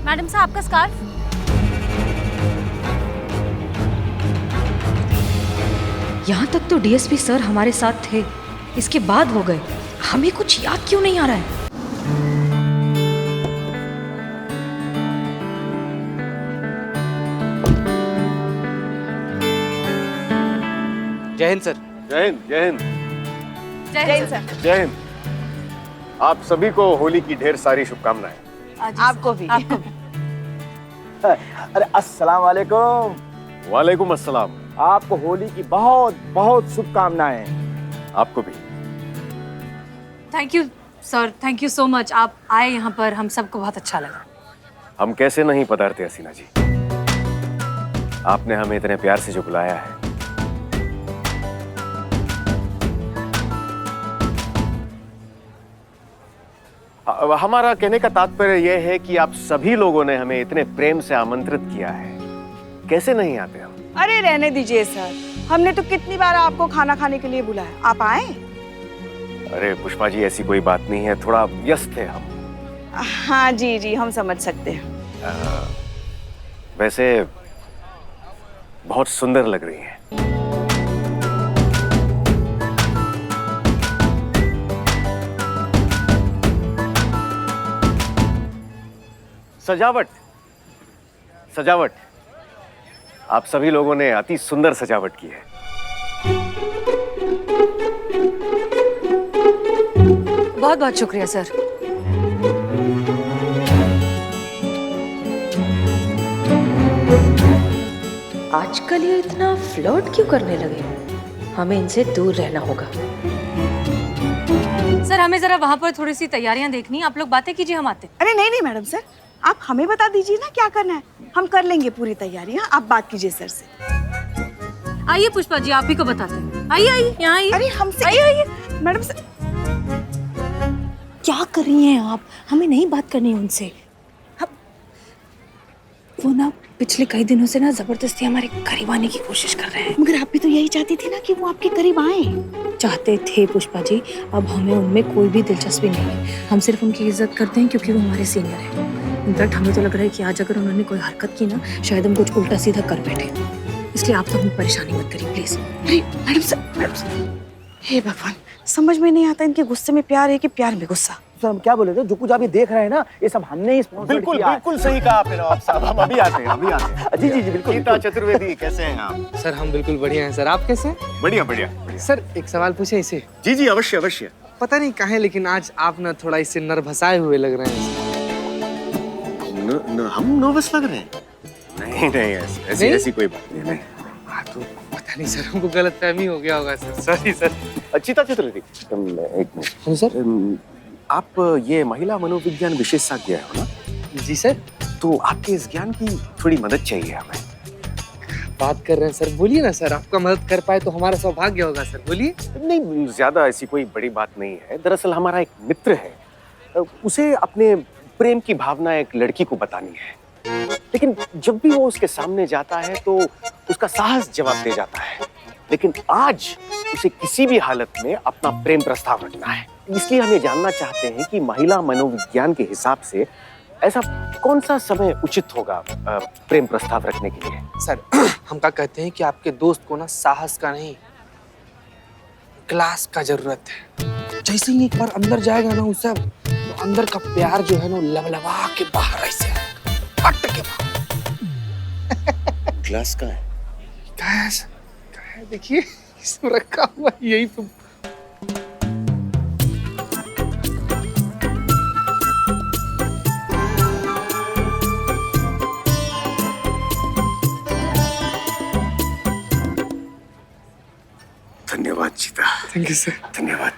Madam साहब आपका scarf. यहाँ तक तो डीएसपी सर हमारे साथ थे, इसके बाद हो गए, हमें कुछ याद क्यों नहीं आ रहा है? जय हिंद सर। जय हिंद, जय हिंद। जय हिंद सर। जय हिंद। आप सभी को होली की ढेर सारी शुभकामनाएं। आपको भी। आपको भी। अरे अस्सलाम वालेकुम। वालेकुम अस्सलाम। आपको होली की बहुत बहुत शुभकामनाएं। आपको भी। Thank you sir, thank you so much. आप आए यहाँ पर, हम सबको बहुत अच्छा लगा। हम कैसे नहीं पधारते हसीना जी, आपने हमें इतने प्यार से जो बुलाया है। हमारा कहने का तात्पर्य यह है कि आप सभी लोगों ने हमें इतने प्रेम से आमंत्रित किया है, कैसे नहीं आते हम। अरे रहने दीजिए सर, हमने तो कितनी बार आपको खाना खाने के लिए बुलाया, आप आए। अरे पुष्पा जी, ऐसी कोई बात नहीं है, थोड़ा व्यस्त थे हम। हाँ जी जी, हम समझ सकते हैं। वैसे बहुत सुंदर लग रही हैं। सजावट, सजावट, आप सभी लोगों ने अति सुंदर सजावट की है। बहुत बहुत शुक्रिया सर। आजकल ये इतना फ्लर्ट क्यों करने लगे? हमें इनसे दूर रहना होगा। सर हमें जरा वहाँ पर थोड़ी सी तैयारियां देखनी, आप लोग बातें कीजिए, हम आते हैं। अरे नहीं नहीं मैडम सर, आप हमें बता दीजिए ना क्या करना है, हम कर लेंगे पूरी तैयारियां। आप बात कीजिए सर से। आइए पुष्पा जी, आप ही को बताते हैं। आइए आइए, यहाँ आइए। अरे हमसे आइए मैडम सर। क्या कर रही हैं आप? हमें नहीं बात करनी उनसे। वो ना पिछले कई दिनों से ना जबरदस्ती हमारे करीब आने की कोशिश कर रहे हैं। मगर आप भी तो यही चाहती थी ना कि वो आपके करीब आए। चाहते थे पुष्पा जी, अब हमें उनमें कोई भी दिलचस्पी नहीं है। हम सिर्फ उनकी इज्जत करते हैं क्योंकि वो हमारे सीनियर हैं। इनफैक्ट हमें तो लग रहा है कि आज अगर उन्होंने कोई हरकत की ना, शायद हम कुछ उल्टा सीधा कर बैठे। इसलिए आप तो हमें परेशानी मत करिए प्लीज। अरे मैडम सर, हे भगवान, समझ में नहीं आता इनके गुस्से में प्यार है कि प्यार में गुस्सा। सर हम क्या बोले थे, जो कुछ आप ये देख रहे हैं ना, ये सब हमने ही स्पॉन्सर बिल्कुल किया है। बिल्कुल सही कहा आपने नवाब साहब, हम अभी आते हैं, अभी आते हैं। जी जी जी बिल्कुल। गीता चतुर्वेदी, कैसे हैं आप? सर हम बिल्कुल बढ़िया हैं सर, आप कैसे हैं? बढ़िया बढ़िया। सर एक सवाल पूछे इसे? जी जी अवश्य अवश्य। पता नहीं काहे लेकिन आज आप ना थोड़ा इससे नर्वसाए हुए लग रहे हैं। हम नर्वस लग रहे हैं? नहीं नहीं, ऐसी ऐसी कोई बात नहीं। हाँ तो पता नहीं सर, हमको गलतफहमी हो गया होगा sir, sorry sir. Geeta Chaturvedi, एक मिनट। हाँ सर। आप ये महिला मनोविज्ञान विशेषज्ञ हो ना? जी सर। तो आपके इस ज्ञान की थोड़ी मदद चाहिए हमें। बात कर रहे हैं सर, बोलिए ना सर, आपका मदद कर पाए तो हमारा सौभाग्य होगा सर, बोलिए। नहीं, ज्यादा ऐसी कोई बड़ी बात नहीं है। दरअसल हमारा एक मित्र है, उसे अपने प्रेम की भावना एक लड़की को बतानी है, लेकिन जब भी वो उसके सामने जाता है तो उसका साहस जवाब दे जाता है। लेकिन आज उसे किसी भी हालत में अपना प्रेम प्रस्ताव रखना है। इसलिए हम ये जानना चाहते हैं कि महिला मनोविज्ञान के हिसाब से ऐसा कौन सा समय उचित होगा प्रेम प्रस्ताव रखने के लिए। सर हम क्या कहते हैं कि आपके दोस्त को ना साहस का नहीं, क्लास का जरूरत है। जैसे ही एक बार अंदर जाएगा ना उसे, तो अंदर का प्यार जो है ना लबलबा के बाहर ऐसे फट के बाहर। क्लास का है? क्या है देखिए, इसमें रखा हुआ यही तो। धन्यवाद जीता। Thank you sir. धन्यवाद।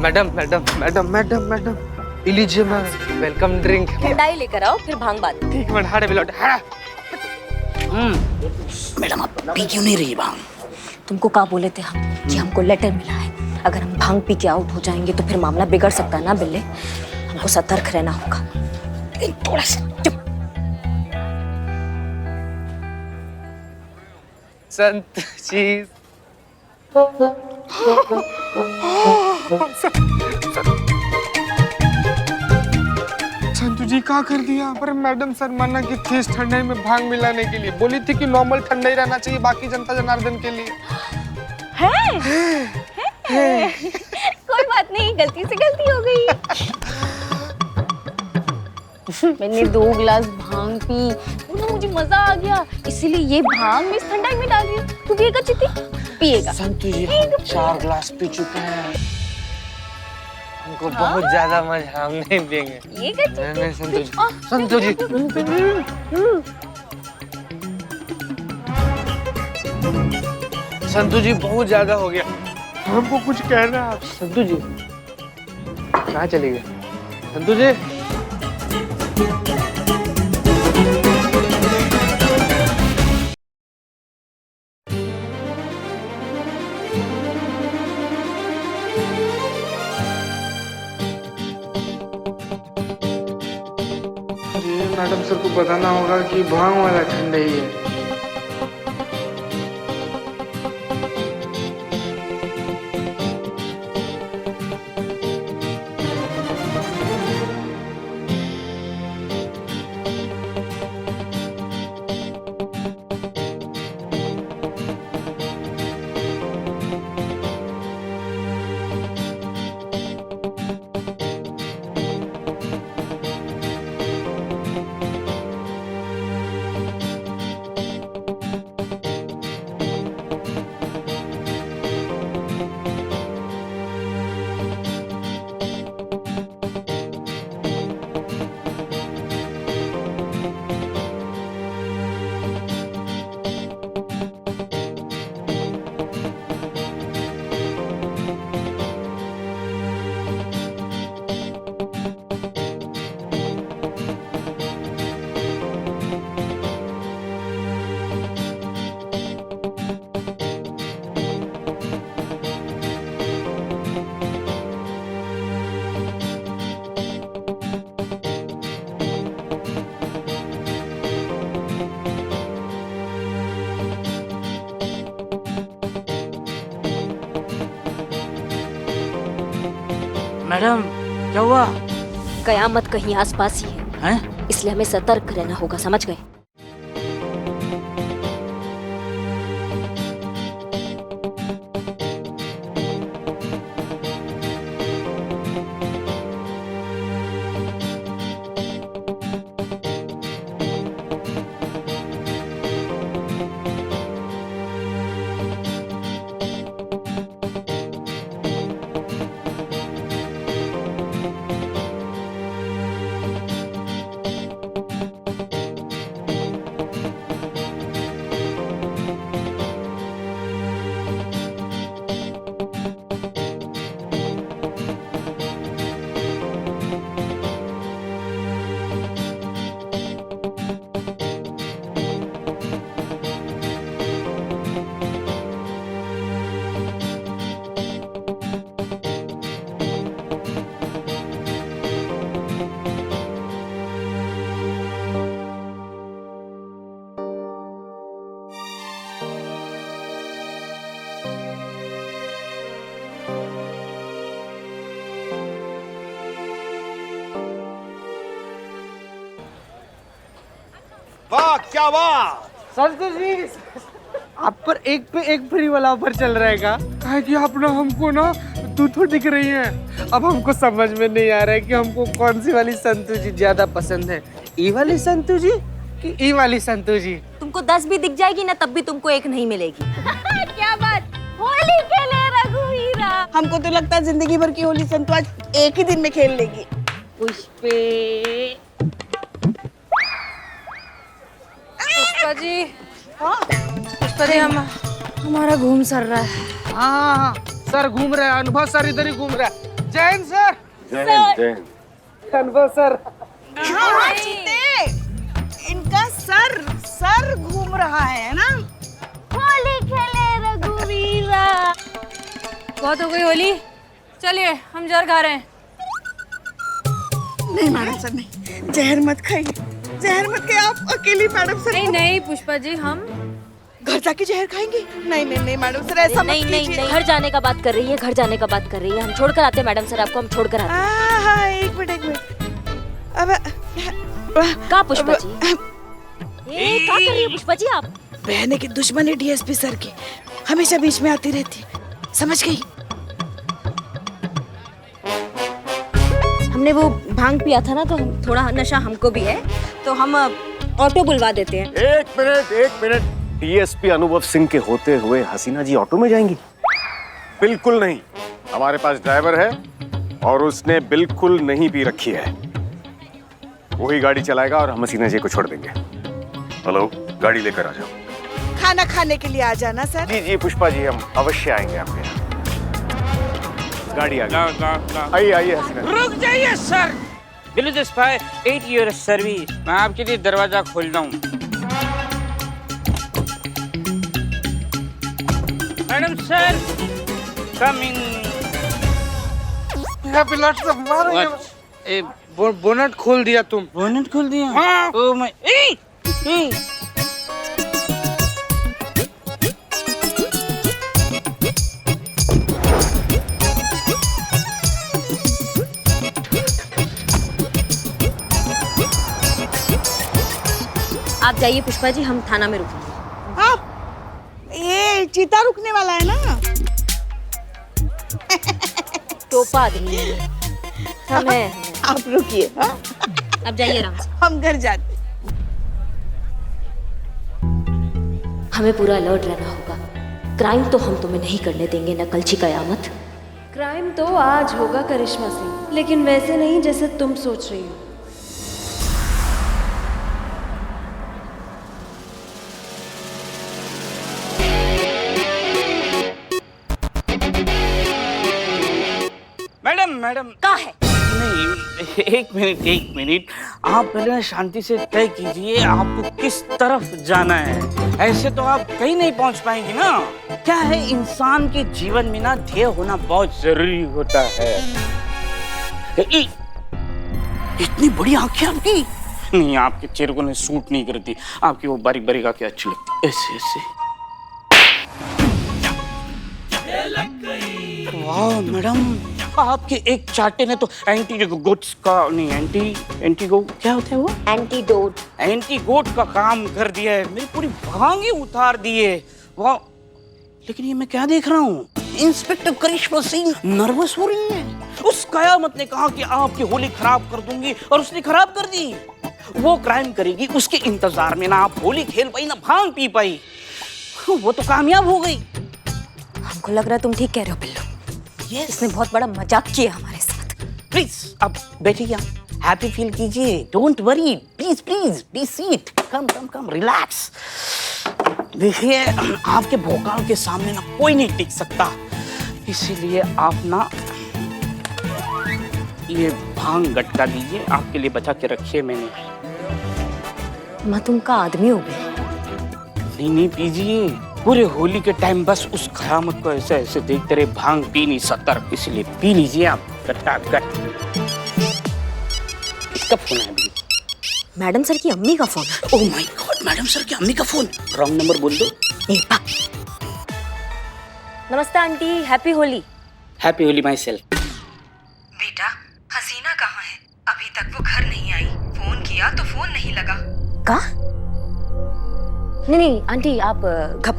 Madam madam madam madam madam लीजिए मैम, वेलकम ड्रिंक। ठंडाई लेकर आओ, फिर भांग बात। ठीक है, हाड़े बिलोट हाड़ा। मैडम आप पी क्यों नहीं रही भांग? तुमको कहा बोले थे हम कि हमको लेटर मिला है, अगर हम भांग पी के आउट हो जाएंगे तो फिर मामला बिगड़ सकता है ना बिल्ले। हमको सतर्क रहना होगा। लेकिन थोड़ा सा चुप। संत जी संतू जी क्या कर दिया? पर मैडम सर मना की थी इस ठंडाई में भांग मिलाने के लिए, बोली थी कि नॉर्मल ठंडा ही रहना चाहिए बाकी जनता जनार्दन के लिए। कोई बात नहीं, गलती से गलती हो गई। मैंने 2 गिलास भांग पी, तो ना मुझे मजा आ गया, इसीलिए ये भांग मैं इस ठंडाई में डाल रही हूँ। तू पिएगा चिट्टी? पिएगा। संतू जी हम 4 ग्लास पी चुके हैं, हमको बहुत ज्यादा मजा, हम नहीं पिएंगे। ये क्या चिट्टी? नहीं संतू जी, संतू जी संतू जी बहुत ज्यादा हो गया, हमको कुछ कहना है आप। संतू जी कहाँ चले गए? संतू जी मैडम सर को बताना होगा कि भांग वाला ठंडा ही है। मैडम क्या हुआ? कयामत कहीं आसपास ही है, हैं? इसलिए हमें सतर्क रहना होगा, समझ गए? वाह क्या वाह! संतू जी आप पर एक पे एक फ्री वाला ऑफर चल रहा है का? है कि आप ना हमको ना तू दिख रही है। अब हमको समझ में नहीं आ रहा है कि हमको कौन सी वाली संतू जी ज्यादा पसंद है, ई वाली संतू जी कि ई वाली संतू जी? तुमको 10 भी दिख जाएगी ना, तब भी तुमको एक नहीं मिलेगी। क्या बात, होली खेले रघुवीरा। हमको तो लगता है जिंदगी भर की होली संतु आज एक ही दिन में खेल लेगी। पुष्पे पुष्पा जी, पुष्पा जी हमारा घूम सर रहा है। हाँ सर घूम रहा है, अनुभव सर इधर ही घूम रहा है। जैन सर, जैन अनुभव सर। हाँ, चित्ते, इनका सर घूम रहा है ना। होली खेले रघुवीरा। बहुत हो गई होली, चलिए हम जर खा रहे हैं। नहीं मैडम सर नहीं, जहर मत खाइए, जहर मत खाइए। आप अकेली मैडम सर नहीं नहीं पुष्पा जी, हम घर जाके जहर खाएंगे? नहीं नहीं नहीं मैडम सर, ऐसा मत नहीं नहीं कीजिए। नहीं, घर जाने का बात कर रही है, घर जाने का बात कर रही है। हम छोड़ कर आते हैं मैडम सर आपको, हम छोड़ कर आते हैं। हाँ, एक मिनट। अब का पुष्पा जी? ए, क्या कर रही है पुष्पा जी आप? बहने की दुश्मन है डीएसपी सर की, हमेशा बीच में आती रहती, समझ गई? हमने वो भांग पिया था ना, तो थोड़ा नशा हमको भी है, तो हम ऑटो बुलवा देते हैं। एक मिनट। डीएसपी अनुभव सिंह के होते हुए हसीना जी ऑटो में जाएंगी? बिल्कुल नहीं। हमारे पास ड्राइवर है और उसने बिल्कुल नहीं पी रखी है। वही गाड़ी चलाएगा और हम हसीना जी को छोड़ देंगे। हेलो, गाड़ी लेकर आ जाओ। खाना खाने के लिए आ जाना सर। जी पुष्पा जी, हम अवश्य आएंगे आपके यहाँ। गाड़ी आ गई। आइए हसीना जी। रुक जाइए sir. Below the spy 8 year service. मैं आपके लिए दरवाजा खोल रहा हूँ। Madam sir, coming. बोनट खोल दिया तुम। बोनट खोल दिया? हाँ। ओ मैं आप जाइए पुष्पा जी, हम थाना में रुकेंगे। हाँ, ये चीता रुकने वाला है ना? टोपा आदमी है। हम हैं। आप रुकिए। हाँ? अब जाइए आराम से। हम घर जाते। हमें पूरा अलर्ट रहना होगा। क्राइम तो हम तुम्हें नहीं करने देंगे, न कलची कयामत। क्राइम तो आज होगा करिश्मा सिंह, लेकिन वैसे नहीं जैसे तुम सोच रही हो। मैडम कहाँ है? नहीं, एक मिनट। आप पहले शांति से तय कीजिए आपको किस तरफ जाना है। ऐसे तो आप कहीं नहीं पहुंच पाएंगे ना। क्या है, इंसान के जीवन में ना ध्येय होना बहुत जरूरी होता है। इतनी बड़ी आंखें आपकी? नहीं, आपके चेहरे को नहीं सूट नहीं करती। आपकी वो बारीक बारीक आंखें अच्छी लगती। ऐसे वाह मैडम, आपके एक चाटे ने तो एंटीगोट्स का नहीं, एंटीगो क्या होता है वो? एंटीगोट का काम कर दिया है। मेरी पूरी भांगे उतार दिए। वाह, लेकिन ये मैं क्या देख रहा हूँ? इंस्पेक्टर करिश्मा सिंह नर्वस हो रही है। उस कयामत ने कहा कि आपकी होली खराब कर दूंगी और उसने खराब कर दी। वो क्राइम करेगी, उसके इंतजार में ना आप होली खेल पाई ना भांग पी पाई। वो तो कामयाब हो गई। हमको लग रहा है तुम ठीक कह रहे हो बिल्लू। Yes. इसने बहुत बड़ा मजाक किया हमारे साथ। प्लीज अब बैठिए, यहाँ हैप्पी फील कीजिए। Don't worry, please be seat. Come relax. देखिए, आपके भोकाल के सामने ना कोई नहीं टिक सकता, इसीलिए आप ना ये भांग गटका दीजिए। आपके लिए बचा के रखिए मैंने। माँ तुम का आदमी हो गए। नहीं पीजिए। पूरे होली के टाइम बस उस कयामत को ऐसे देखते रहे, भांग पी नहीं सकता, इसलिए पी लीजिए आप गट। इसका फोन है अभी। मैडम सर की अम्मी का phone. Oh my God, madam sir की अम्मी का फोन। रॉन्ग नंबर बोल दो। नमस्ते aunty, happy Holi. Happy Holi my self. बेटा, हसीना कहाँ है? अभी तक वो घर नहीं आई। फोन किया तो फोन नहीं लगा। का? नहीं आंटी, आप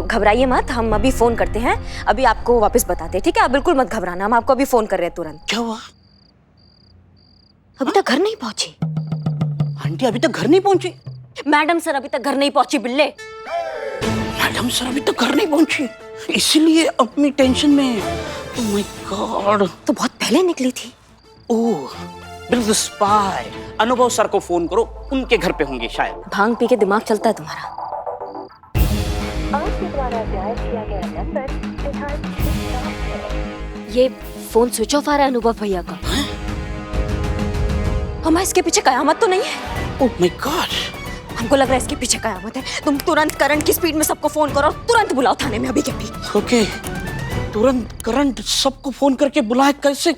घबराइए मत, हम अभी फोन करते हैं। अभी आपको वापस बताते हैं, ठीक है? आप बिल्कुल मत घबराना, हम आपको अभी फोन कर रहे हैं तुरंत। क्या हुआ? अभी तक घर नहीं पहुंची? आंटी अभी तक घर नहीं पहुंची? मैडम सर अभी तक घर नहीं पहुंची बिल्ले। मैडम सर अभी तक घर नहीं पहुंची, इसीलिए अपनी टेंशन में। ओह माय गॉड, तो बहुत पहले निकली थी। ओह बिल द स्पाई। अनुभव सर को फोन करो, उनके घर पे होंगे शायद। भांग पी के दिमाग चलता है तुम्हारा। ये फोन स्विच ऑफ आ रहा है अनुभव भैया का। हमारे इसके पीछे कयामत तो नहीं है? ओह माय गॉड, हमको लग रहा है इसके पीछे कयामत है। तुम तुरंत करंट की स्पीड में सबको फोन करो और तुरंत बुलाओ थाने में अभी के अभी। ओके, तुरंत करंट सबको फोन करके बुलाए। कैसे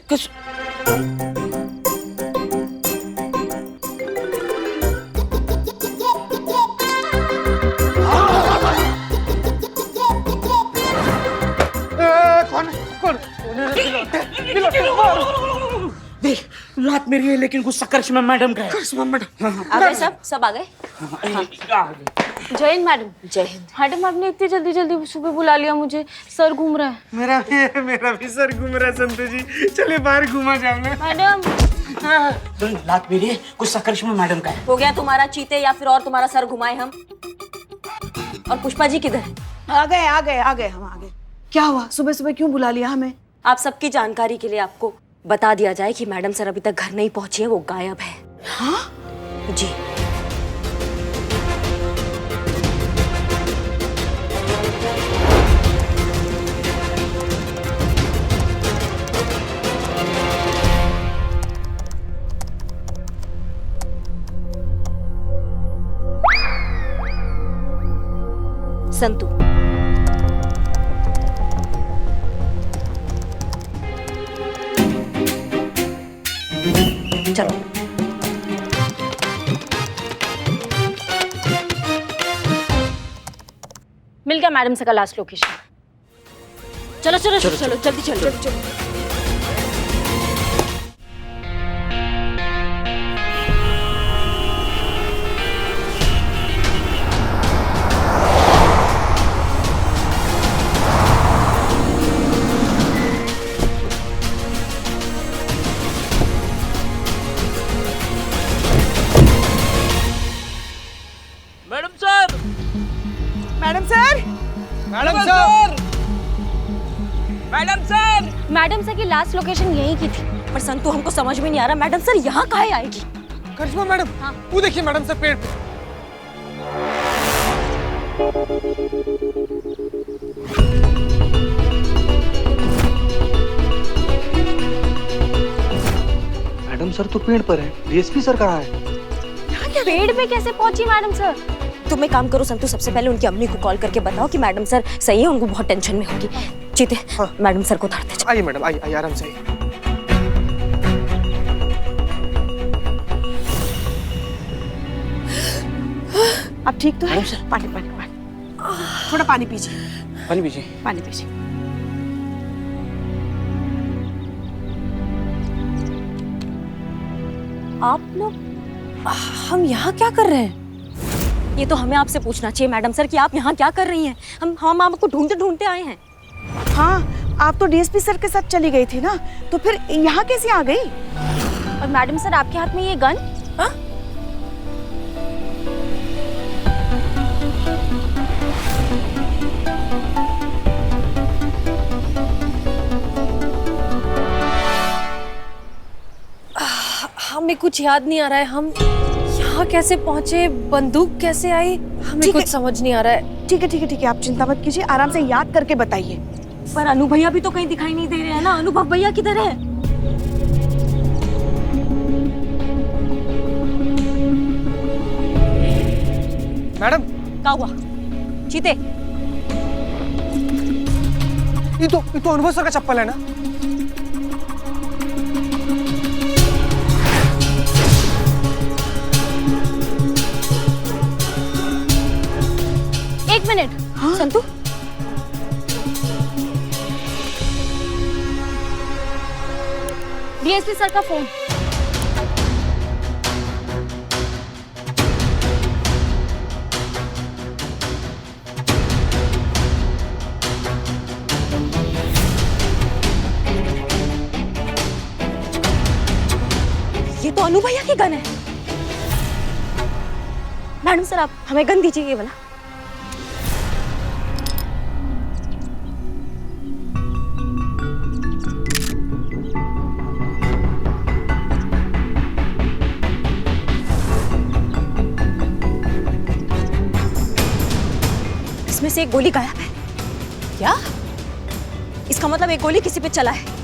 देख लात मेरी है लेकिन गुस्सा करिश्मा मैडम का है। करिश्मा मैडम। आ गए सब आ गए। जय हिंद मैडम। जय हिंद मैडम। आपने इतनी जल्दी जल्दी सुबह बुला लिया मुझे, सर घूम रहा है। मेरा भी सर घूम रहा है संतोष जी, चलिए बाहर घुमा जाऊंगा। मैडम लात मेरी है, गुस्सा करिश्मा मैडम का है। हो गया तुम्हारा चीते या फिर और तुम्हारा सर घुमाए हम। और पुष्पा जी किधर? आ गए हम आ गए। क्या हुआ, सुबह सुबह क्यों बुला लिया हमें? आप सबकी जानकारी के लिए आपको बता दिया जाए कि मैडम सर अभी तक घर नहीं पहुंची है, वो गायब है। हाँ जी। संतू चलो। मिल गया मैडम से का लास्ट लोकेशन। चलो चलो चलो चलो जल्दी चलो चलो। मैडम सर की लास्ट लोकेशन यही की थी, पर संतू हमको समझ में नहीं आ रहा मैडम सर यहाँ काहे आएगी। करिश्मा मैडम, वो देखिए मैडम सर पेड़ पे। मैडम सर तो पेड़ पर है, डीएसपी सर कहाँ है? पेड़ पे कैसे पहुंची मैडम सर? तुम एक काम करो संतू, सबसे पहले उनकी अम्मी को कॉल करके बताओ कि मैडम सर सही है, उनको बहुत टेंशन में होगी। चीते मैडम सर को उतारते। आइए मैडम, आइए आराम से आइए। आप ठीक तो है? पानी पानी पानी, थोड़ा पानी पीजिए। पानी पीजिए। पानी पीजिए। आप लोग, हम यहाँ क्या कर रहे हैं? ये तो हमें आपसे पूछना चाहिए मैडम सर कि आप यहाँ क्या कर रही हैं। हम आपको ढूंढते ढूंढते आए हैं। हाँ, आप तो डीएसपी सर के साथ चली गई थी ना, तो फिर यहाँ कैसे आ गई? और मैडम सर आपके हाथ में ये गन? हाँ? हमें कुछ याद नहीं आ रहा है, हम यहाँ कैसे पहुँचे, बंदूक कैसे आई, हमें कुछ समझ नहीं आ रहा है। ठीक है, आप चिंता मत कीजिए, आराम से याद करके बताइए। पर अनु भैया भी तो कहीं दिखाई नहीं दे रहे हैं ना। अनुभव भैया किधर है? मैडम क्या हुआ? चीते ये तो अनुभव सर का चप्पल है ना? एक मिनट। हाँ? संतू डीएसपी सर का फोन। ये तो अनु भैया की गन है। मैडम सर आप हमें गन दीजिए, ये वाला। इसमें से एक गोली गायब है। क्या? इसका मतलब एक गोली किसी पे चला है।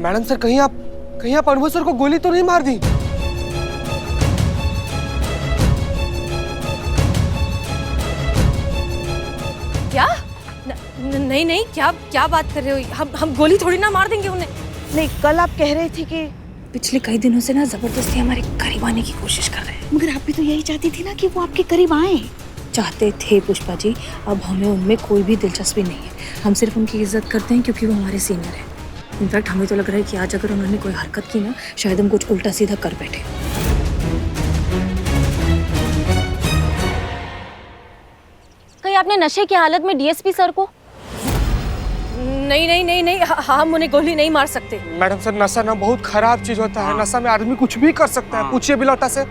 मैडम सर कहीं आप अनुभव सर को गोली तो नहीं मार दी? क्या? नहीं नहीं, क्या बात कर रहे हो? हम गोली थोड़ी ना मार देंगे उन्हें। नहीं, कल आप कह रही थी कि पिछले कई दिनों से ना जबरदस्ती हमारे करीब आने की कोशिश कर रहे हैं। मगर आप भी तो यही चाहती थी ना कि वो आपके करीब आए। चाहते थे पुष्पा जी, अब हमें उनमें कोई भी दिलचस्पी नहीं है। हम सिर्फ उनकी इज्जत करते हैं क्योंकि वो हमारे सीनियर हैं। इनफैक्ट हमें तो लग रहा है कि आज अगर उन्होंने कोई हरकत की ना, शायद हम कुछ उल्टा सीधा कर बैठे। कहीं आपने नशे की हालत में डीएसपी सर को? नहीं नहीं नहीं नहीं, हम उन्हें गोली नहीं मार सकते। मैडम सर, नशा ना बहुत खराब चीज होता है। नशा में आदमी कुछ भी कर सकता है। पूछिए बिलौटा से।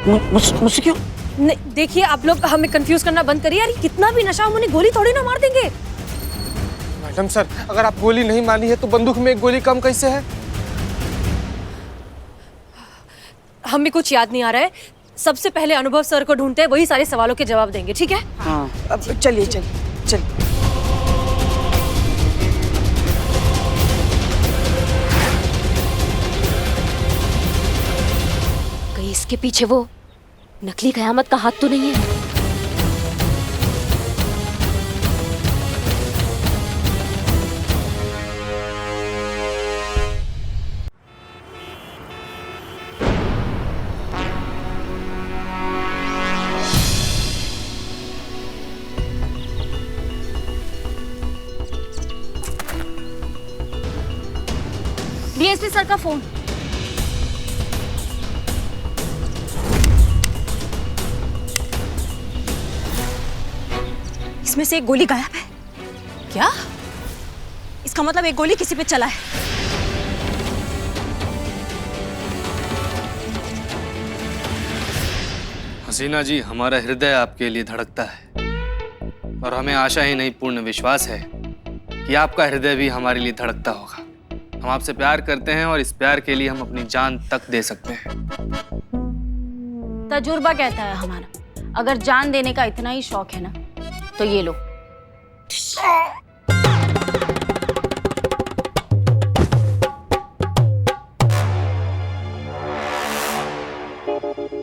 मुझसे क्यों? नहीं, देखिए आप लोग हमें कंफ्यूज करना बंद करिए यार। कितना भी नशा, हम उन्हें गोली थोड़ी ना मार देंगे। मैडम सर, अगर आप गोली नहीं मानी है तो बंदूक में एक गोली कम कैसे है? हमें कुछ याद नहीं आ रहा है। सबसे पहले अनुभव सर को ढूंढते हैं, वही सारे सवालों के जवाब देंगे, ठीक है? हाँ। अब चलिए चलिए चलिए। कहीं इसके पीछे वो नकली कयामत का हाथ तो नहीं है? डीएसपी सर का फोन। इसमें से एक गोली गायब है। क्या? इसका मतलब एक गोली किसी पे चला है। हसीना जी, हमारा हृदय आपके लिए धड़कता है और हमें आशा ही नहीं पूर्ण विश्वास है कि आपका हृदय भी हमारे लिए धड़कता होगा। हम आपसे प्यार करते हैं और इस प्यार के लिए हम अपनी जान तक दे सकते हैं। तजुर्बा कहता है हमारा, अगर जान देने का इतना ही शौक है ना तो ये लो।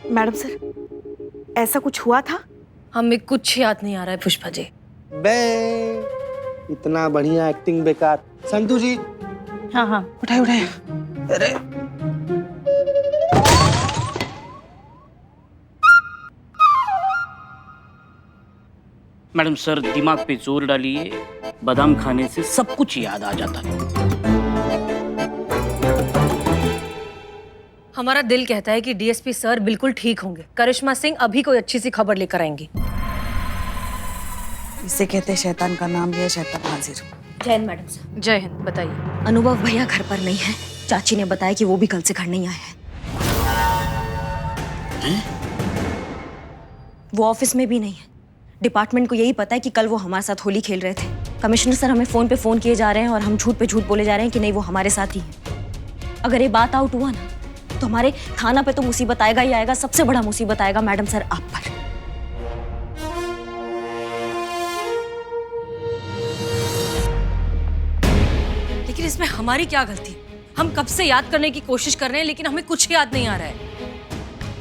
मैडम सर, ऐसा कुछ हुआ था? हमें कुछ याद नहीं आ रहा है पुष्पा जी। बे, इतना बढ़िया एक्टिंग बेकार। संतू जी। हाँ हाँ, उठाए उठाए। अरे मैडम सर, दिमाग पे जोर डालिए। बादाम खाने से सब कुछ याद आ जाता है। हमारा दिल कहता है कि डीएसपी सर बिल्कुल ठीक होंगे। करिश्मा सिंह अभी कोई अच्छी सी खबर लेकर आएंगी। इसे कहते हैं शैतान का नाम लिया शैतान हाजिर। जय हिंद मैडम सर। जय हिंद। बताइए। अनुभव भैया घर पर नहीं है। चाची ने बताया कि वो भी कल से घर नहीं आए हैं। वो ऑफिस में भी नहीं है। डिपार्टमेंट को यही पता है कि कल वो हमारे साथ होली खेल रहे थे। कमिश्नर सर हमें फोन पे फोन किए जा रहे हैं और हम झूठ पे झूठ बोले जा रहे हैं कि नहीं वो हमारे साथ ही है। अगर ये बात आउट हुआ ना तो हमारे थाना पे तो मुसीबत आएगा ही आएगा। सबसे बड़ा मुसीबत आएगा मैडम सर आप पर। लेकिन इसमें हमारी क्या गलती? हम कब से याद करने की कोशिश कर रहे हैं लेकिन हमें कुछ याद नहीं आ रहा है।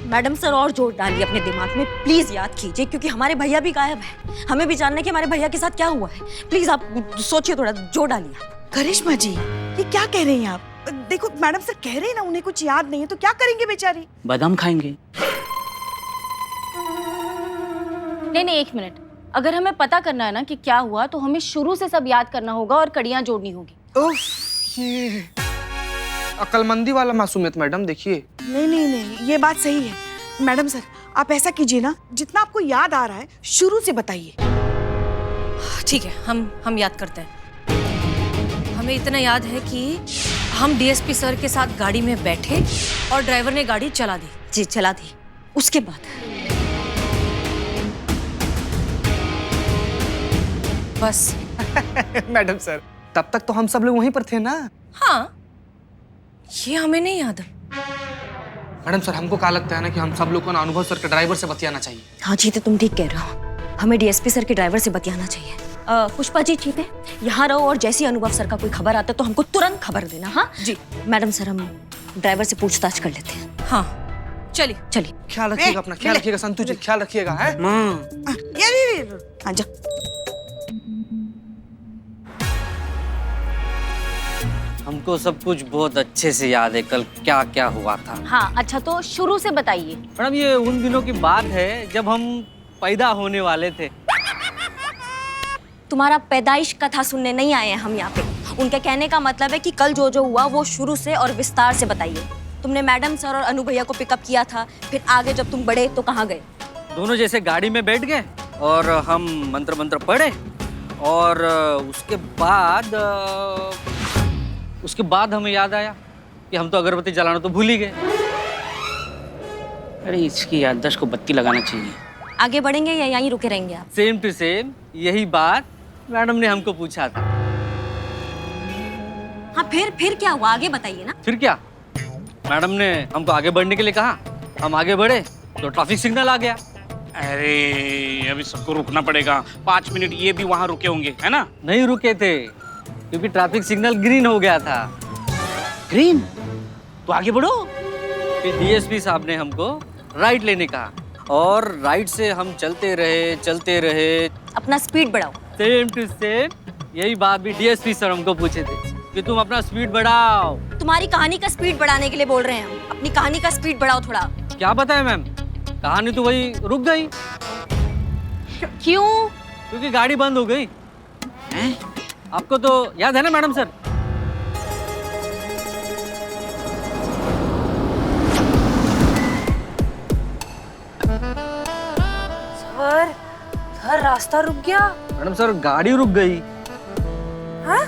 मैडम सर और जोर डालिए अपने दिमाग में, प्लीज याद कीजिए, क्योंकि हमारे भैया भी गायब है। हमें भी जानना है कि हमारे भैया के साथ क्या हुआ है। प्लीज आप सोचिए, थोड़ा जोर डालिए। करिश्मा जी, ये क्या कह रही हैं आप? देखो मैडम सर कह रहे हैं ना उन्हें कुछ याद नहीं है, तो क्या करेंगे बेचारी? बादाम खाएंगे। नहीं, एक मिनट। अगर हमें पता करना है ना कि क्या हुआ तो हमें शुरू से सब याद करना होगा और कड़ियां जोड़नी होगी। उफ, ये अक्लमंदी वाला मासूमियत मैडम। देखिए, नहीं, ये बात सही है। मैडम सर आप ऐसा कीजिए ना, जितना आपको याद आ रहा है शुरू से बताइए। ठीक है, हम याद करते हैं। हमें इतना याद है कि हम डीएसपी सर के साथ गाड़ी में बैठे और ड्राइवर ने गाड़ी चला दी। जी चला दी। उसके बाद बस। मैडम सर तब तक तो हम सब लोग वहीं पर थे ना? हाँ, ये हमें नहीं याद। मैडम सर हमको क्या लगता है ना कि हम सब लोग को ना अनुभव सर के ड्राइवर से बतियाना चाहिए। हाँ जीते, तुम ठीक कह रहे हो। हमें डीएसपी सर के ड्राइवर से बतियाना चाहिए। पुष्पा जी ठीक है, यहाँ रहो और जैसे ही अनुभव सर का कोई खबर आता है तो हमको तुरंत खबर देना। हाँ जी मैडम सर, हम ड्राइवर से पूछताछ कर लेते हैं। हाँ चलिए। ख्याल रखिएगा अपना, ख्याल रखिएगा संतू जी, ख्याल रखिएगा। है आजा। हमको सब कुछ बहुत अच्छे से याद है, कल क्या क्या हुआ था। हाँ अच्छा, तो शुरू से बताइए। मैडम ये उन दिनों की बात है जब हम पैदा होने वाले थे। तुम्हारा पैदाइश कथा सुनने नहीं आए हैं हम यहाँ पे। उनके कहने का मतलब है कि कल जो जो हुआ वो शुरू से और विस्तार से बताइए। तुमने मैडम सर और अनु भैया को पिकअप किया था, फिर आगे जब तुम बढ़े तो कहाँ गए? दोनों जैसे गाड़ी में बैठ गए और हम मंत्र मंत्र पढ़े और उसके बाद हमें याद आया कि हम तो अगरबत्ती जलाना तो भूल ही गए। अरे इसकी याददाश्त को बत्ती लगाना चाहिए। आगे बढ़ेंगे या यहीं रुके रहेंगे आप? सेम टू सेम यही बात मैडम ने हमको पूछा था। हाँ फिर क्या हुआ, आगे बताइए ना। फिर क्या, मैडम ने हमको आगे बढ़ने के लिए कहा, हम आगे बढ़े तो ट्रैफिक सिग्नल आ गया। अरे अभी सबको रुकना पड़ेगा, 5 मिनट ये भी वहाँ रुके होंगे, है ना? नहीं रुके थे क्योंकि ट्रैफिक सिग्नल ग्रीन हो गया था। ग्रीन? तो आगे बढ़ो। फिर डीएसपी साहब ने हमको राइट लेने कहा और राइट से हम चलते रहे। अपना स्पीड बढ़ाओ। सेम टू सेम यही बात भी डीएसपी सर हमको पूछे थे कि तुम अपना स्पीड बढ़ाओ। तुम्हारी कहानी का स्पीड बढ़ाने के लिए बोल रहे हैं हम। अपनी कहानी का स्पीड बढ़ाओ थोड़ा। क्या बताएं मैम, कहानी तो वही रुक गई। क्यों? क्योंकि गाड़ी बंद हो गई। आपको तो याद है ना मैडम सर? सर रास्ता रुक गया। मैडम सर गाड़ी रुक गई। हाँ?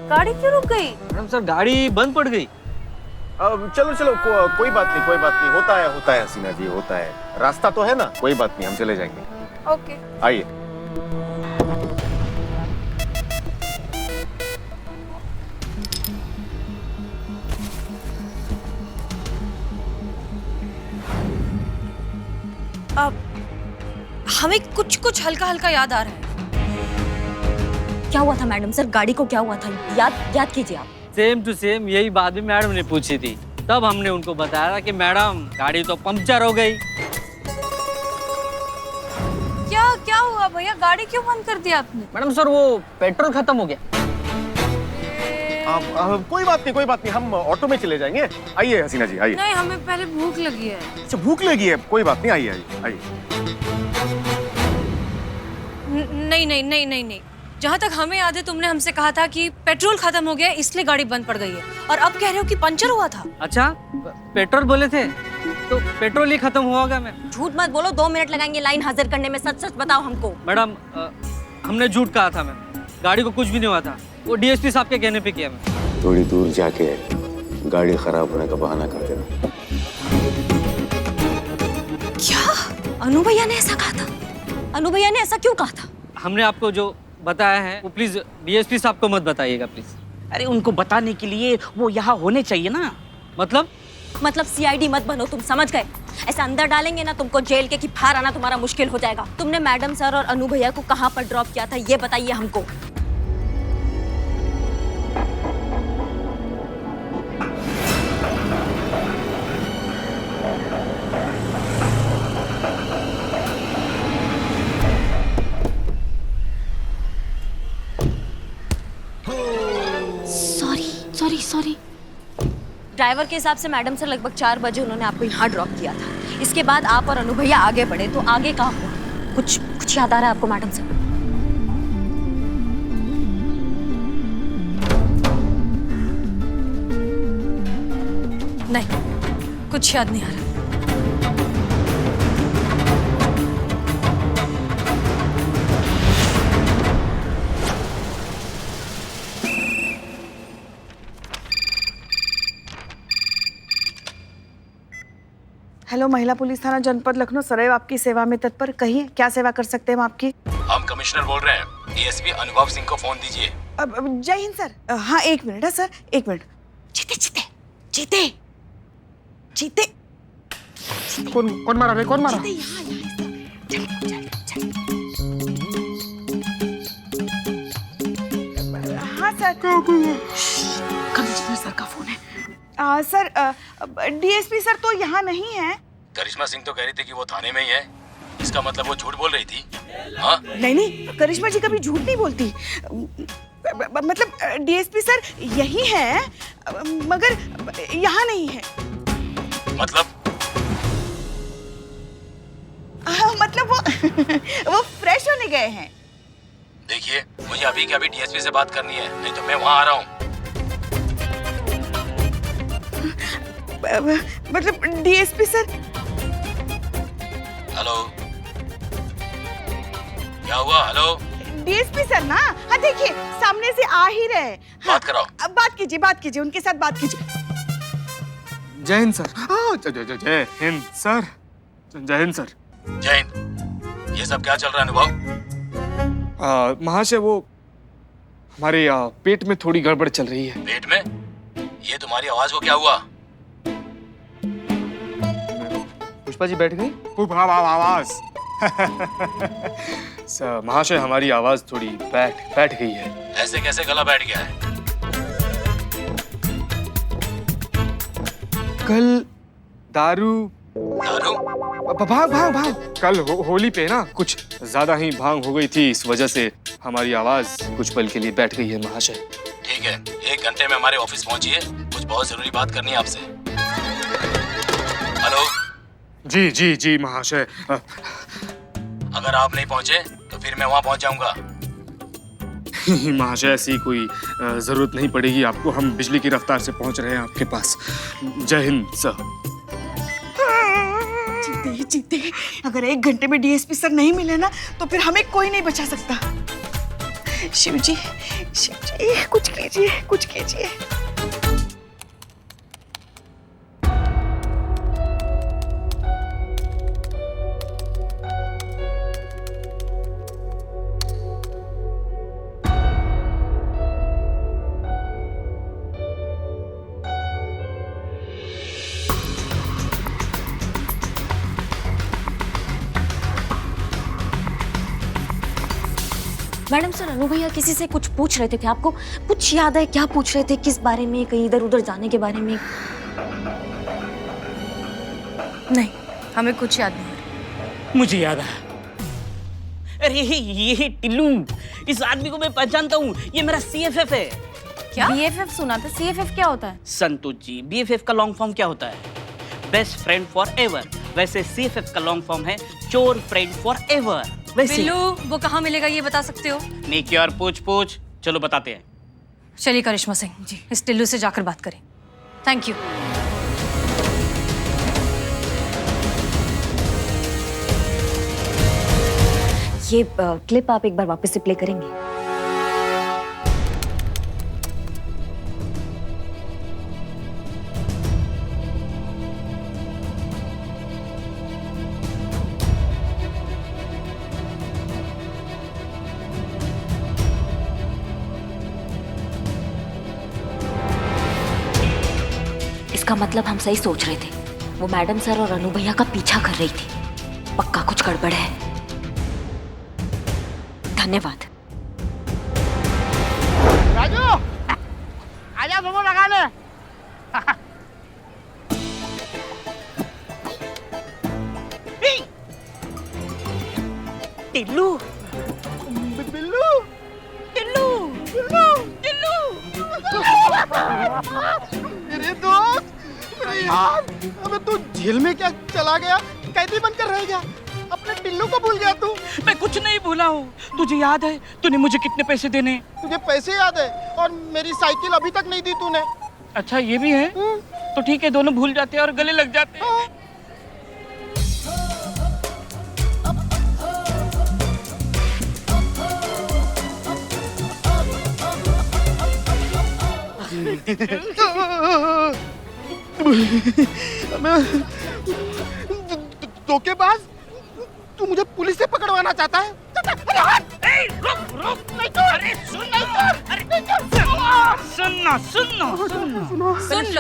गाड़ी क्यों रुक गई? मैडम सर गाड़ी बंद पड़ गई। चलो कोई बात नहीं, होता है हसीना जी, होता है। रास्ता तो है ना, कोई बात नहीं, हम चले जाएंगे। ओके। आइए। अब हमें कुछ हल्का हल्का याद आ रहा है। क्या हुआ था मैडम सर? गाड़ी को क्या हुआ था? याद कीजिए आप। सेम टू सेम यही बात भी मैडम ने पूछी थी। तब हमने उनको बताया कि मैडम गाड़ी तो पंक्चर हो गई। क्या हुआ भैया, गाड़ी क्यों बंद कर दिया आपने? मैडम सर वो पेट्रोल खत्म हो गया। कोई बात नहीं, हम ऑटो में चले जाएंगे। आइए हसीना जी, आइए। नहीं, हमें पहले भूख लगी है। अच्छा भूख लगी है, कोई बात नहीं, आइए। नहीं। जहाँ तक हमें याद है तुमने हमसे कहा था कि पेट्रोल खत्म हो गया इसलिए गाड़ी बंद पड़ गई है, और अब कह रहे हो कि पंचर हुआ था। अच्छा पेट्रोल बोले थे तो पेट्रोल ही खत्म हुआ होगा मैम। झूठ मत बोलो, 2 मिनट लगाएंगे लाइन हाजिर करने में। सच बताओ हमको। मैडम हमने झूठ कहा था मैम, गाड़ी को कुछ भी नहीं हुआ था। वो डीएसपी साहब के कहने पे किया मैम। थोड़ी दूर जाके गाड़ी खराब होने का बहाना कर देना। क्या अनु भैया ने ऐसा कहा था? अनु भैया ने ऐसा क्यों कहा था? हमने आपको जो बताया है वो प्लीज डीएसपी साहब को मत बताइएगा प्लीज। अरे उनको बताने के लिए वो यहाँ होने चाहिए ना। मतलब सीआईडी मत बनो, तुम समझ गए? ऐसे अंदर डालेंगे ना तुमको जेल के कि बाहर आना तुम्हारा मुश्किल हो जाएगा। तुमने मैडम सर और अनु भैया को कहाँ पर ड्रॉप किया था ये बताइए हमको। सॉरी। ड्राइवर के हिसाब से मैडम सर लगभग 4 बजे उन्होंने आपको यहाँ ड्रॉप किया था। इसके बाद आप और अनु भैया आगे बढ़े, तो आगे कहाँ हुआ? कुछ याद आ रहा है आपको मैडम सर? नहीं, कुछ याद नहीं आ रहा। हेलो, महिला पुलिस थाना जनपद लखनऊ सदैव आपकी सेवा में तत्पर। कहिए क्या सेवा कर सकते हैं हम आपकी? हम कमिश्नर बोल रहे हैं, डीएसपी अनुभव सिंह को फोन दीजिए। जय हिंद सर। हाँ 1 मिनट है सर, 1 मिनट। जीते। कौन मारा रे? कौन मारा? हाँ सर, कमिश्नर सर का फोन है। सर डीएसपी सर तो यहाँ नहीं है। करिश्मा सिंह तो कह रही थी कि वो थाने में ही है। इसका मतलब वो झूठ बोल रही थी? हाँ? नहीं, करिश्मा जी कभी झूठ नहीं बोलती। मतलब डीएसपी सर यही है, मगर यहाँ नहीं है। मतलब? मतलब वो फ्रेश होने गए हैं। देखिए, मुझे अभी के अभी डीएसपी से बात करनी है, नहीं तो मैं वहाँ आ रहा हूँ। मतलब डीएसपी सर। हेलो, क्या हुआ? हेलो, डीएसपी सर ना, हाँ देखिए सामने से आ ही रहे। हाँ, बात कराओ। अब बात कीजिए, उनके साथ बात कीजिए। जय हिंद सर। जय हिंद सर। जय हिंद सर। जय हिंद। ये सब क्या चल रहा है अनुभव? महाशय, वो हमारे पेट में थोड़ी गड़बड़ चल रही है। पेट में? ये तुम्हारी आवाज को क्या हुआ? पुष्पा जी बैठ गई? आवाज सर, महाशय हमारी आवाज थोड़ी बैठ गई है। ऐसे कैसे गला बैठ गया है? कल दारू भांग कल होली पे ना कुछ ज्यादा ही भांग हो गई थी, इस वजह से हमारी आवाज कुछ पल के लिए बैठ गई है महाशय। ठीक है, 1 घंटे में हमारे ऑफिस पहुंचिए, कुछ बहुत जरूरी बात करनी है आपसे। हेलो। जी महाशय। अगर आप नहीं पहुंचे तो फिर मैं वहां पहुंच जाऊंगा। महाशय, ऐसी कोई जरूरत नहीं पड़ेगी आपको, हम बिजली की रफ्तार से पहुंच रहे हैं आपके पास। जय हिंद सर। जीते, अगर 1 घंटे में डीएसपी सर नहीं मिले ना तो फिर हमें कोई नहीं बचा सकता। शिव जी कुछ कीजिए। मैडम सर, अनु भैया किसी से कुछ पूछ रहे थे क्या? आपको कुछ याद है क्या पूछ रहे थे? किस बारे में? कहीं इधर उधर जाने के बारे में? नहीं, हमें कुछ याद नहीं। मुझे याद है। अरे ये टिल्लू, इस आदमी को मैं पहचानता हूँ, ये मेरा सीएफएफ है। क्या? बीएफएफ सुना था, सीएफएफ क्या होता है? संतोष जी, बीएफएफ का लॉन्ग फॉर्म क्या होता है? Best friend for ever. वैसे सीएफएफ का लॉन्ग फॉर्म है चोर फ्रेंड फॉर एवर। वैसे बिल्लू, वो कहाँ मिलेगा ये बता सकते हो? नेकी और पूछ चलो बताते हैं। चलिए करिश्मा सिंह जी, इस टिल्लू से जाकर बात करें। Thank you. ये क्लिप आप एक बार वापस से प्ले करेंगे? इसका मतलब हम सही सोच रहे थे, वो मैडम सर और अनु भैया का पीछा कर रही थी। पक्का कुछ गड़बड़ है। धन्यवाद। राजू, आजा मोमो लगाने। टिल्लू, बिल्लू, मेरे दोस्त, मेरे यार, अबे तू जेल में क्या चला गया? कैदी बनकर रह गया? अपने टिल्लू को भूल गया तू? मैं कुछ नहीं भूला हूँ। तुझे याद है तूने मुझे कितने पैसे देने? तुझे पैसे याद है और मेरी साइकिल अभी तक नहीं दी तूने। अच्छा ये भी है? तो ठीक है, दोनों भूल जाते हैं और गले लग जाते हैं। धोखेबाज, तू मुझे पुलिस से पकड़वाना चाहता है?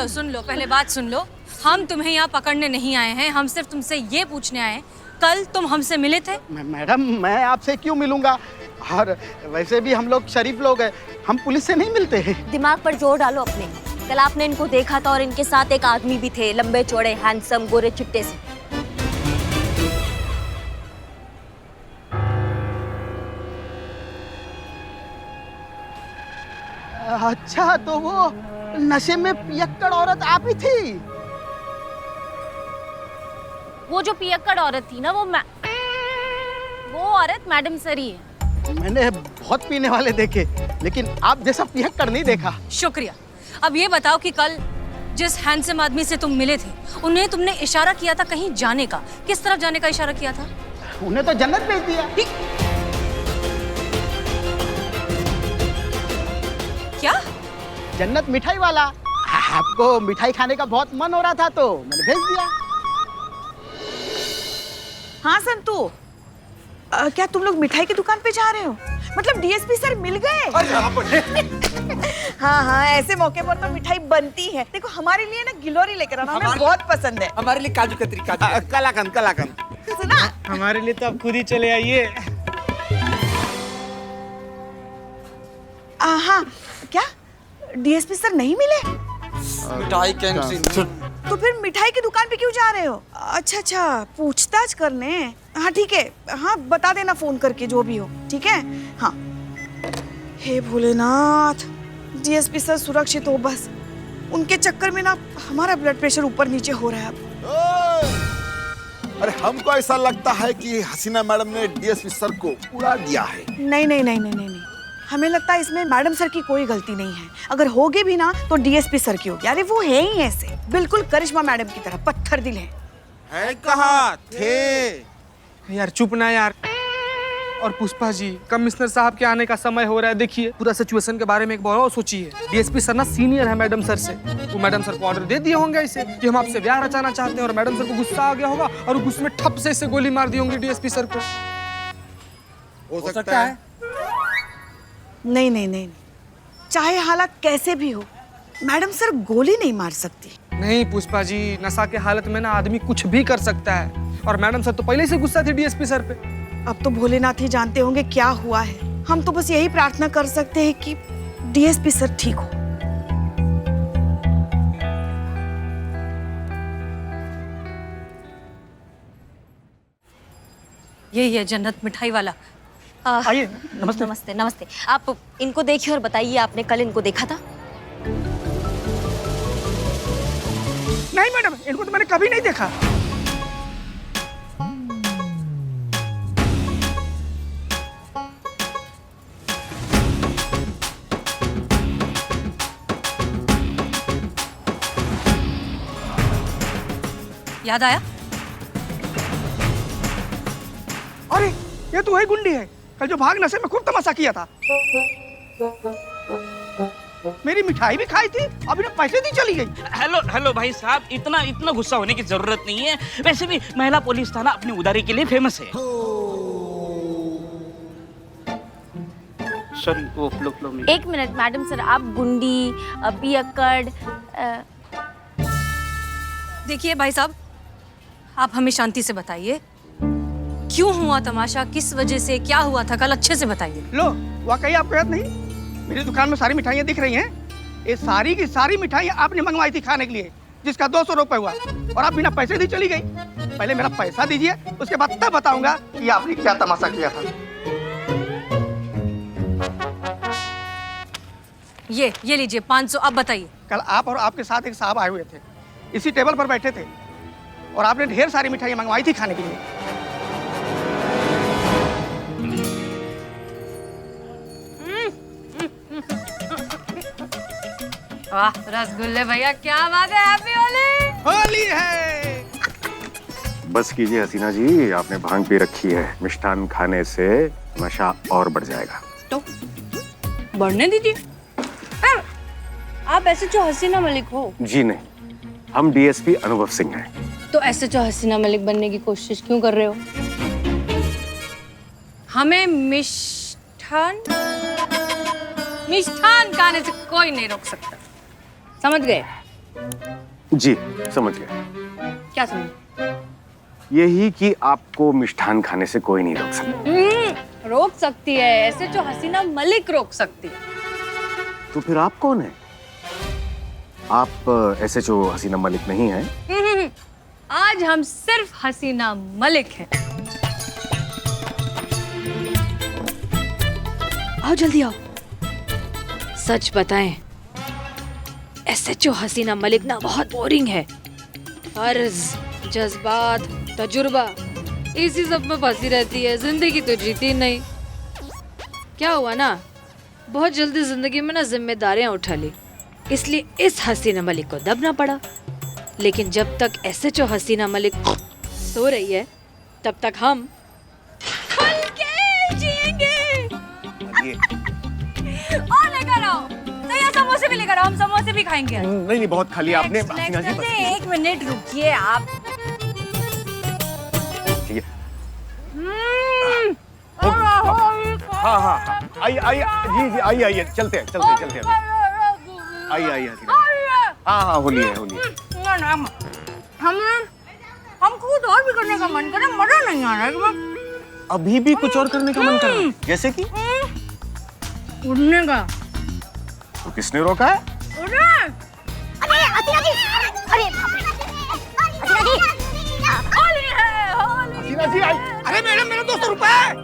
सुन लो, पहले बात सुन लो। हम तुम्हें यहाँ पकड़ने नहीं आए हैं, हम सिर्फ तुमसे ये पूछने आए हैं, कल तुम हमसे मिले थे? मैडम, मैं आपसे क्यों मिलूंगा? और वैसे भी हम लोग शरीफ लोग हैं, हम पुलिस से नहीं मिलते हैं। दिमाग पर जोर डालो अपने। कल आपने इनको देखा था और इनके साथ एक आदमी भी थे, लंबे चौड़े, हैंडसम, गोरे चिट्टे से। अच्छा, तो वो नशे में पियक्कड़ औरत आप ही थी? वो जो पियक्कड़ औरत थी ना, वो औरत मैडम सर ही है। मैंने बहुत पीने वाले देखे, लेकिन आप जैसा पियक्कड़ नहीं देखा। शुक्रिया। अब ये बताओ कि कल जिस हैंडसम आदमी से तुम मिले थे, उन्हें तुमने इशारा किया था कहीं जाने का, किस तरफ जाने का इशारा किया था? उन्हें तो जन्नत भेज दिया। क्या? जन्नत मिठाई वाला। आपको मिठाई खाने का बहुत मन हो रहा था तो मैंने भेज दिया। हाँ संतू, क्या तुम लोग मिठाई की दुकान पे जा रहे हो? मतलब डीएसपी सर मिल गए? हाँ हाँ, ऐसे मौके पर तो मिठाई बनती है। देखो हमारे लिए ना गिलोरी लेकर आना, हमें बहुत पसंद है। हमारे लिए काजू कतरी, कलाकंद। सुना? हमारे लिए तो आप खुद ही चले आइए। हाँ, क्या डीएसपी सर नहीं मिले? मिठाई कैंटीन। तो फिर मिठाई की दुकान पे क्यों जा रहे हो? अच्छा, पूछताछ करने। हाँ ठीक है, हाँ बता देना फोन करके जो भी हो, ठीक है? हाँ। हे भोलेनाथ, डीएसपी सर सुरक्षित हो बस। उनके चक्कर में ना हमारा ब्लड प्रेशर ऊपर नीचे हो रहा है अब। अरे हमको ऐसा लगता है कि हसीना मैडम ने डीएसपी सर को उड़ा दिया है। नहीं, हमें लगता है इसमें मैडम सर की कोई गलती नहीं है। अगर होगी भी ना तो डीएसपी सर की होगी। अरे वो है ही ऐसे, बिल्कुल करिश्मा मैडम की तरह पत्थर दिल है। कहाँ थे? यार चुप ना यार। और पुष्पा जी, कमिश्नर साहब के आने का समय हो रहा है। देखिए पूरा सिचुएशन के बारे में एक बार और सोचिए। डीएसपी सर ना सीनियर है मैडम सर से, तो मैडम सर को ऑर्डर दे दिए होंगे इसे कि हम आपसे ब्याह रचाना चाहते हैं, और मैडम सर को गुस्सा आ गया होगा और गुस्से में ठप से इसे गोली मार दी होंगी डीएसपी सर को। हो सकता है। नहीं, चाहे हालात कैसे भी हो, मैडम सर गोली नहीं मार सकती। नहीं पुष्पा जी, नशा के हालत में ना आदमी कुछ भी कर सकता है, और मैडम सर तो पहले से गुस्सा थी डीएसपी सर पे। अब तो भोलेनाथ ही जानते होंगे क्या हुआ है। हम तो बस यही प्रार्थना कर सकते हैं कि डीएसपी सर ठीक हो। यही है जन्नत मिठाई वाला। आइए, नमस्ते। आप इनको देखिए और बताइए, आपने कल इनको देखा था? नहीं मैडम, इनको तो मैंने कभी नहीं देखा। याद आया? अरे ये तो वही गुंडी है, कल जो भाग नशे में खूब तमाशा किया था। मेरी मिठाई भी खाई थी, अभी ना पैसे दी चली गई। हेलो भाई साहब, इतना गुस्सा होने की जरूरत नहीं है। वैसे भी महिला पुलिस थाना अपनी उदारी के लिए फेमस है। सॉरी, वो फ्लो में। एक मिनट मैडम सर, आप गुंडी, पियक्कड़। देखिए भाई साहब, आप हमें शांति से बताइए, क्यों हुआ तमाशा, किस वजह से, क्या हुआ था कल, अच्छे से बताइए। लो, वाकई आपको याद नहीं? मेरी दुकान में सारी मिठाइयाँ दिख रही हैं। ये सारी की सारी मिठाइयाँ आपने मंगवाई थी खाने के लिए, जिसका 200 रुपए हुआ, और आप बिना पैसे दी चली गई। पहले मेरा पैसा दीजिए, उसके बाद तब बताऊंगा कि आपने क्या तमाशा किया था। ये लीजिए 500। अब बताइए। कल आप और आपके साथ एक साहब आए हुए थे, इसी टेबल पर बैठे थे, और आपने ढेर सारी मिठाइयाँ मंगवाई थी खाने के लिए। वाह रसगुल्ले भैया, क्या बात है। हैप्पी होली। होली है। बस कीजिए हसीना जी, आपने भांग पी रखी है। मिष्ठान खाने से नशा और बढ़ जाएगा। तो बढ़ने दीजिए। आप ऐसे जो हसीना मलिक हो? जी नहीं, हम डीएसपी अनुभव सिंह हैं। तो ऐसे जो हसीना मलिक बनने की कोशिश क्यों कर रहे हो? हमें मिष्ठान खाने से कोई नहीं रोक सकता, समझ गए? जी समझ गए। क्या समझ? यही कि आपको मिष्ठान खाने से कोई नहीं रोक सकता। रोक सकती है, ऐसे जो हसीना मलिक रोक सकती है। तो फिर आप कौन है? आप ऐसे जो हसीना मलिक नहीं हैं। आज हम सिर्फ हसीना मलिक हैं। आओ जल्दी आओ। सच बताएं, SHO हसीना मलिक ना बहुत बोरिंग है। फर्ज, जज्बात, तजुर्बा, इसी सब में फंसी रहती है, जिंदगी तो जीती नहीं। क्या हुआ ना, बहुत जल्दी जिंदगी में ना जिम्मेदारियां उठा ली, इसलिए इस हसीना मलिक को दबना पड़ा। लेकिन जब तक SHO हसीना मलिक सो रही है, तब तक हम खुल के जिएंगे। और लेकर आओ, तो ये समोसे भी लेकर आओ, हम समोसे भी खाएंगे। नहीं नहीं, बहुत खाली आपने। हसीना जी, बस। एक मिनट रुकिए आप। ठीक है। हाँ हाँ हाँ, आइए आइए जी जी, आइए आइए, चलते हैं चलते हैं चलते हैं। आइए आइए हसीना। हाँ हाँ, होली है होली है। हमको कुछ और भी करने का मन करे, मजा नहीं आ रहा है। अभी भी कुछ और करने का मन कर रहा है, जैसे कि उड़ने का। तो किसने रोका है? अरे हसीना जी, अरे हसीना जी, होली है होली। हसीना जी आई। अरे मैडम, मेरा 200 रुपए।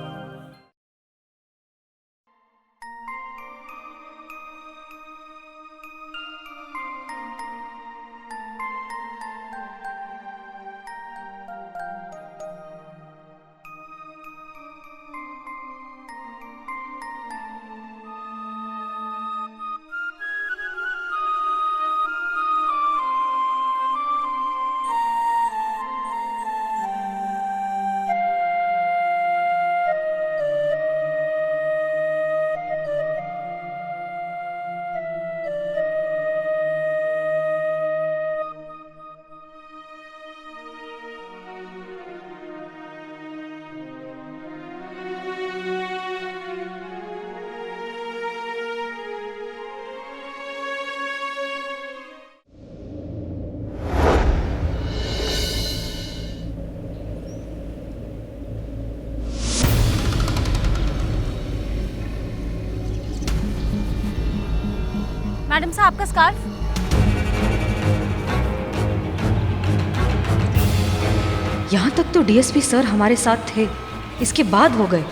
मैडम साहब, आपका स्कार्फ। यहाँ तक तो DSP सर हमारे साथ थे, इसके बाद हो गए,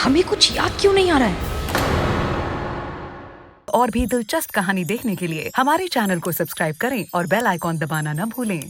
हमें कुछ याद क्यों नहीं आ रहा है? और भी दिलचस्प कहानी देखने के लिए हमारे चैनल को सब्सक्राइब करें और बेल आइकॉन दबाना न भूलें।